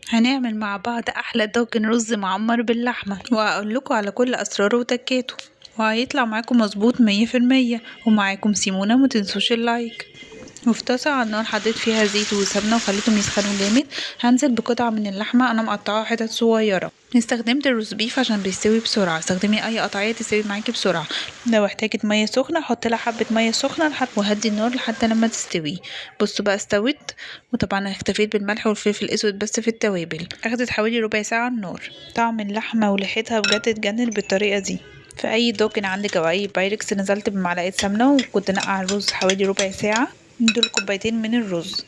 هنعمل مع بعض احلى طاجن رز معمر باللحمه، وهقول لكم على كل اسراره وتكاته، وهيطلع معاكم مظبوط 100%. ومعاكم سيمونه، متنسوش اللايك. وفي طاسه على النار حطيت فيها زيت وسمنه وخليتهم يسخنوا جامد. هنزل بقطعه من اللحمه انا مقطعاها حتت صغيره. استخدمت الروز بيف عشان بيستوي بسرعه. استخدمي اي قطعيه تستوي معاكي بسرعه. لو احتاجت ميه سخنه حط لها حبه ميه سخنه وهدي النار لحد لما تستوي. بصوا بقى استوت. وطبعا اكتفيت بالملح والفلفل الاسود بس في التوابل. اخدت حوالي ربع ساعه على النار. طعم اللحمه وريحتها بجد تجنن بالطريقه دي. في اي دوكن عندك او اي بايركس نزلت بمعلقه سمنه، وكنت نقع الرز حوالي ربع ساعه. دول كوبايتين من الرز.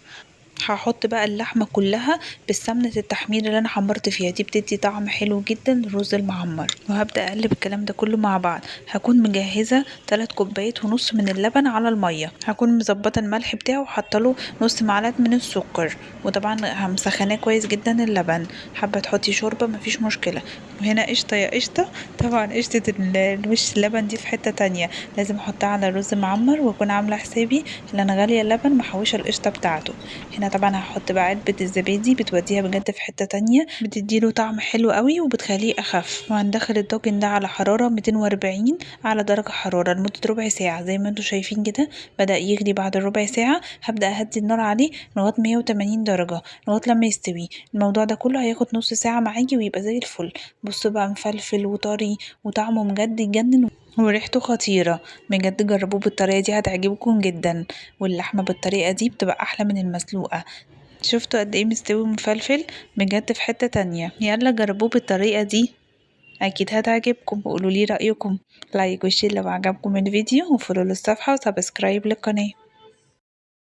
هحط بقى اللحمة كلها بالسمنة التحمير اللي انا حمرت فيها دي، بتدي طعم حلو جدا للرز المعمر. وهبدأ اقلب الكلام ده كله مع بعض. هكون مجهزة 3 كوبايات ونص من اللبن على المية. هكون مظبطة الملح بتاعه وحاطه نص معلقة من السكر. وطبعا همسخناه كويس جدا اللبن. حابة تحطي شوربة مفيش مشكلة. وهنا قشطة يا قشطة. طبعا قشطة الوش اللبن دي في حتة تانية. لازم احطها على الرز معمر، واكون عاملة حسابي ان انا غالية اللبن محوشة القشطة بتاعته. هنا طبعا هحط بقى علبة الزبادي، بتوديها بجد في حتة تانية، بتديله طعم حلو قوي وبتخليه اخف. وهندخل الطاجن ده على حرارة 240 على درجة حرارة لمدة ربع ساعة. زي ما انتوا شايفين كده بدأ يغلي. بعد الربع ساعة هبدأ اهدي النار عليه لغاية 180 درجة لغاية لما يستوي. الموضوع ده كله هياخد نص ساعة معاكي ويبقى زي الفل. بصوا بقى مفلفل وطري وطعمه بجد يجنن وريحته خطيرة. بجد جربوه بالطريقة دي هتعجبكم جدا. واللحمة بالطريقة دي بتبقى احلى من المسلوقة. شفتوا قد ايه مستوي ومفلفل بجد في حتة تانية. يلا جربوه بالطريقة دي، اكيد هتعجبكم. وقولوا لي رأيكم. لايك وشير لو عجبكم الفيديو، وفولو للصفحة وسبسكرايب للقناة.